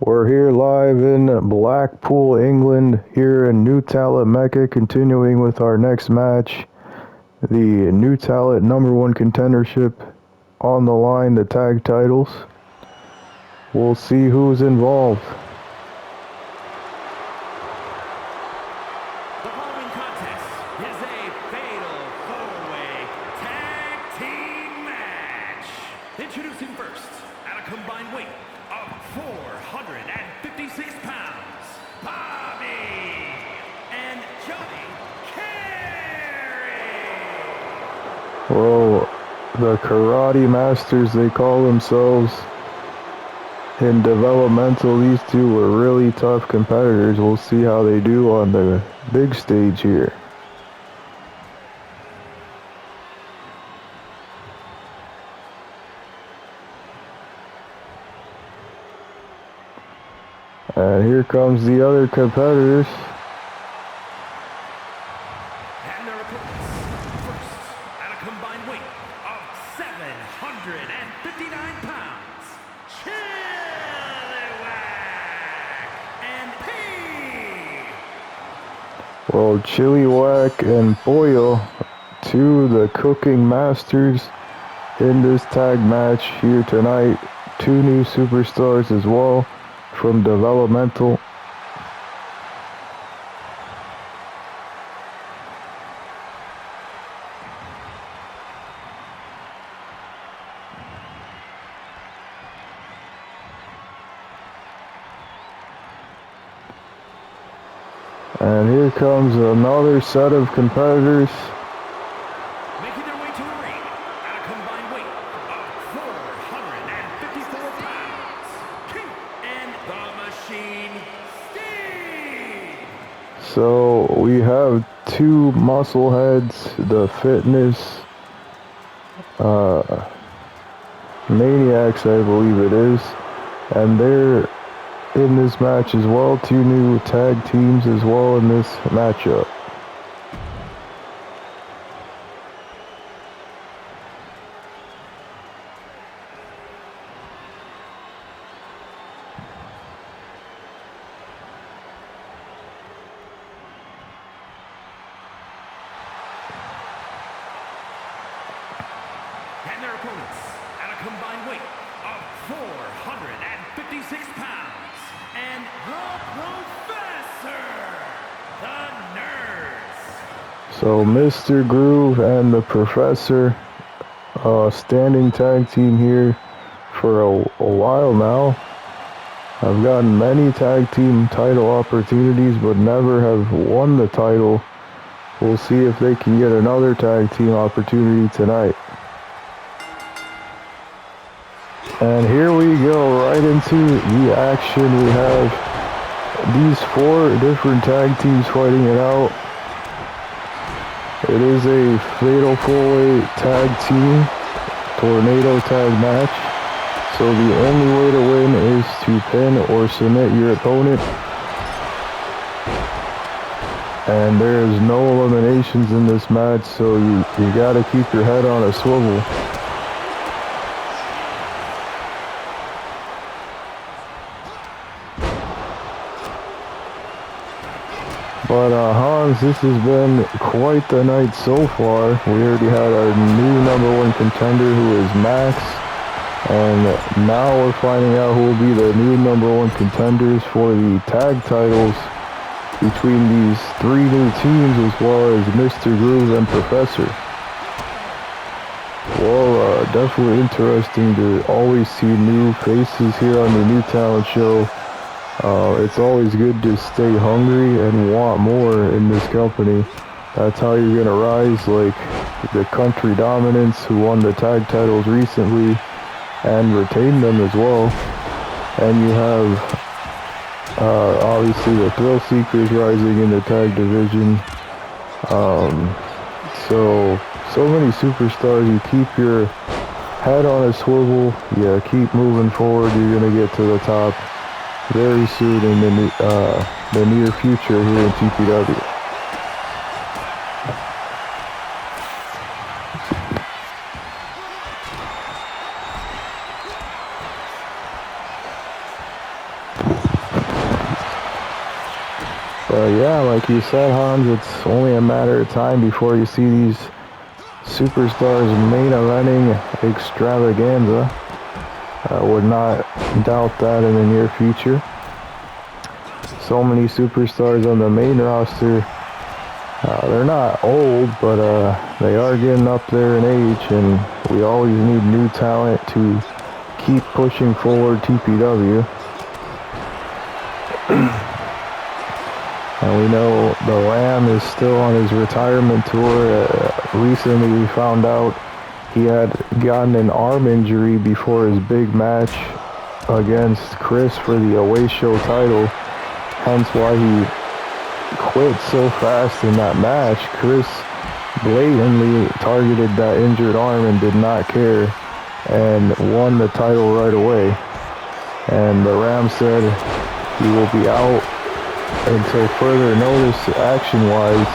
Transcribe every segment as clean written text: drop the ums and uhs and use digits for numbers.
We're here live in Blackpool, England, here in New Talent Mecca, continuing with our next match. The New Talent #1 contendership on the line, the tag titles. We'll see who's involved. The following contest is a fatal four-way tag team match. Introducing first, at a combined weight of 456 pounds, Bobby and Johnny Carey. Well, the Karate Masters, they call themselves. In developmental, these two were really tough competitors. We'll see how they do on the big stage here. And here comes the other competitors. And their opponents, first, at a combined weight of 759 pounds, and P. Well, Chilliwack and Boyle, two of the cooking masters in this tag match here tonight. Two new superstars as well from developmental. And here comes another set of competitors. Making their way to the ring at a combined weight of 454 pounds, King and the Machine Steve. So we have two muscle heads, the fitness maniacs, I believe it is, and they're in this match as well. Two new tag teams as well in this matchup. And their opponents at a combined weight of 456 pounds, and the Professor, the Nerds. So Mr. Groove and the Professor, standing tag team here for a while now. I've gotten many tag team title opportunities, but never have won the title. We'll see if they can get another tag team opportunity tonight. And here we go, right into the action. We have these four different tag teams fighting it out. It is a fatal four-way tag team tornado tag match. So the only way to win is to pin or submit your opponent. And there is no eliminations in this match, so you gotta keep your head on a swivel. But Hans, this has been quite the night so far. We already had our new #1 contender, who is Max. And now we're finding out who will be the new #1 contenders for the tag titles between these three new teams, as well as Mr. Groove and Professor. Well, definitely interesting to always see new faces here on the New Talent Show. It's always good to stay hungry and want more in this company. That's how you're going to rise, like the Country Dominance, who won the tag titles recently and retained them as well. And you have obviously the Thrill Seekers rising in the tag division. So many superstars. You keep your head on a swivel, keep moving forward. You're going to get to the top very soon in the near future here in Tpw. But yeah, like you said, Hans, it's only a matter of time before you see these superstars main eventing extravaganza. I would not doubt that in the near future. So many superstars on the main roster. They're not old, but they are getting up there in age, and we always need new talent to keep pushing forward TPW. And we know the Ram is still on his retirement tour. Recently we found out he had gotten an arm injury before his big match against Chris for the away show title, hence why he quit so fast in that match. Chris blatantly targeted that injured arm and did not care, and won the title right away. And the Ram said he will be out until further notice action-wise,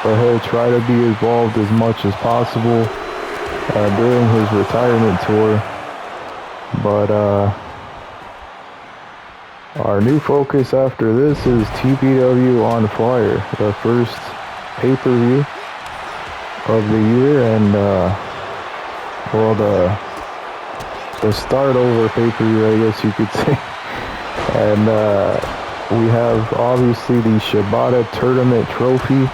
but he'll try to be involved as much as possible during his retirement tour. But our new focus after this is TPW on Fire, the first pay-per-view of the year, and well, the start over pay-per-view, I guess you could say. And we have obviously the Shibata Tournament Trophy.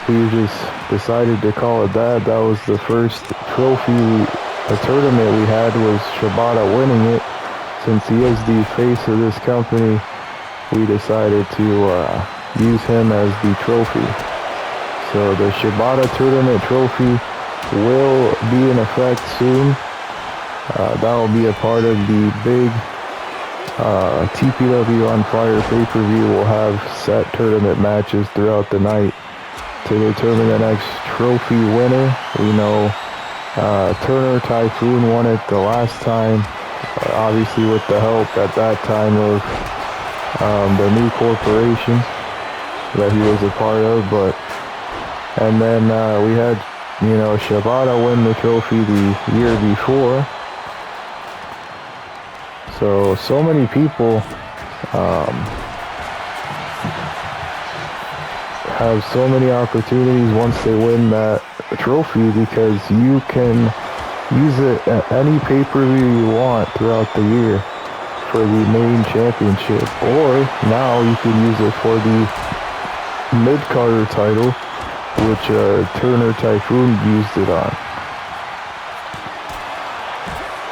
We just decided to call it that. That was the first trophy, the tournament we had was Shibata winning it. Since he is the face of this company, we decided to use him as the trophy. So the Shibata Tournament Trophy will be in effect soon. That will be a part of the big TPW on Fire pay-per-view. Will have set tournament matches throughout the night to determine the next trophy winner. We know Turner Typhoon won it the last time, obviously with the help at that time of the new corporation that he was a part of. But and then we had, you know, Shibata win the trophy the year before. So many people have so many opportunities once they win that trophy, because you can use it at any pay-per-view you want throughout the year for the main championship, or now you can use it for the mid-carder title, which Turner Typhoon used it on.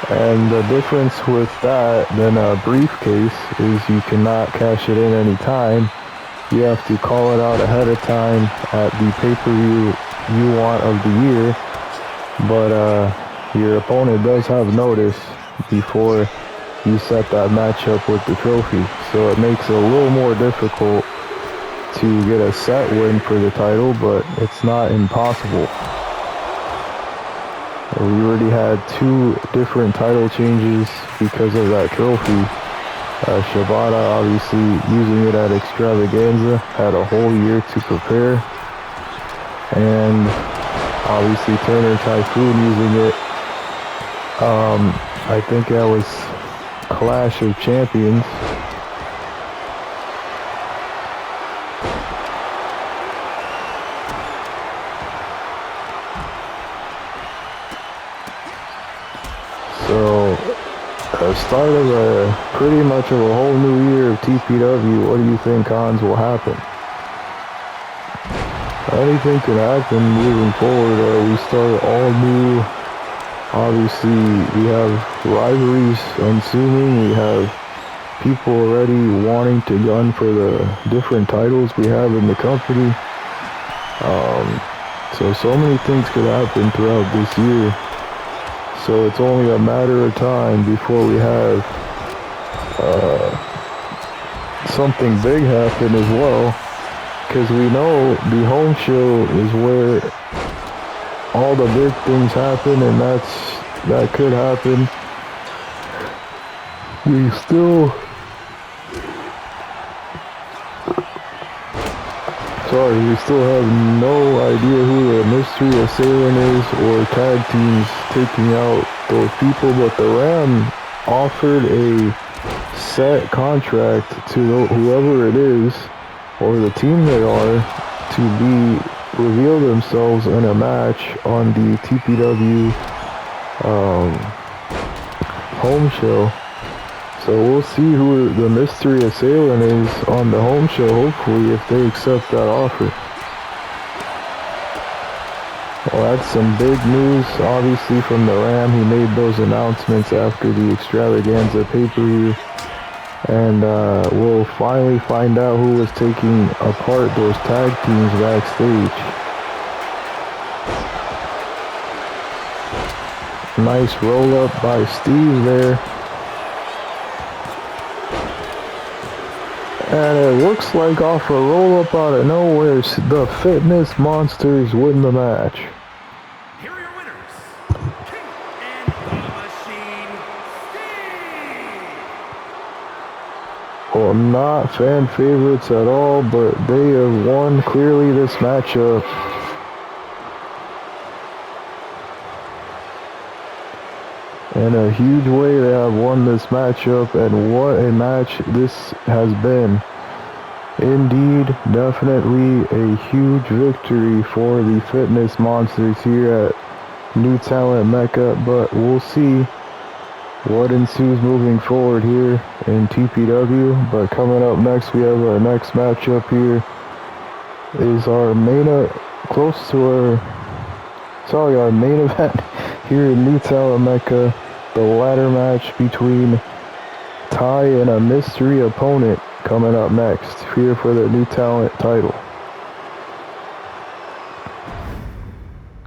And the difference with that than a briefcase is you cannot cash it in any time. You have to call it out ahead of time at the pay-per-view you want of the year. But your opponent does have notice before you set that matchup with the trophy. So it makes it a little more difficult to get a set win for the title, but it's not impossible. We already had 2 different title changes because of that trophy. Shibata obviously using it at Extravaganza, had a whole year to prepare. And obviously Turner Typhoon using it, I think that was Clash of Champions. So, start of pretty much of a whole new year of TPW. What do you think, Hans, will happen? Anything could happen moving forward. We start all new. Obviously, we have rivalries ensuing. We have people already wanting to gun for the different titles we have in the company. So many things could happen throughout this year. So it's only a matter of time before we have something big happen as well. Because we know the home show is where all the big things happen, and that could happen. We still have no idea who the mystery assailant is or tag teams taking out those people, but the Ram offered a set contract to whoever it is or the team they are to reveal themselves in a match on the TPW home show. So we'll see who the mystery assailant is on the home show, hopefully, if they accept that offer. Well, that's some big news, obviously, from the Ram. He made those announcements after the Extravaganza pay-per-view. And we'll finally find out who was taking apart those tag teams backstage. Nice roll-up by Steve there. And it looks like off a roll-up out of nowhere, the Fitness Monsters win the match. Here are your winners, King and the Machine, Steve. Well, not fan favorites at all, but they have won clearly this matchup. In a huge way, they have won this matchup, and what a match this has been. Indeed, definitely a huge victory for the Fitness Monsters here at New Talent Mecca, but we'll see what ensues moving forward here in TPW. But coming up next, we have our next matchup here is our main event here in New Talent Mecca, the ladder match between Ty and a mystery opponent coming up next here for the New Talent title.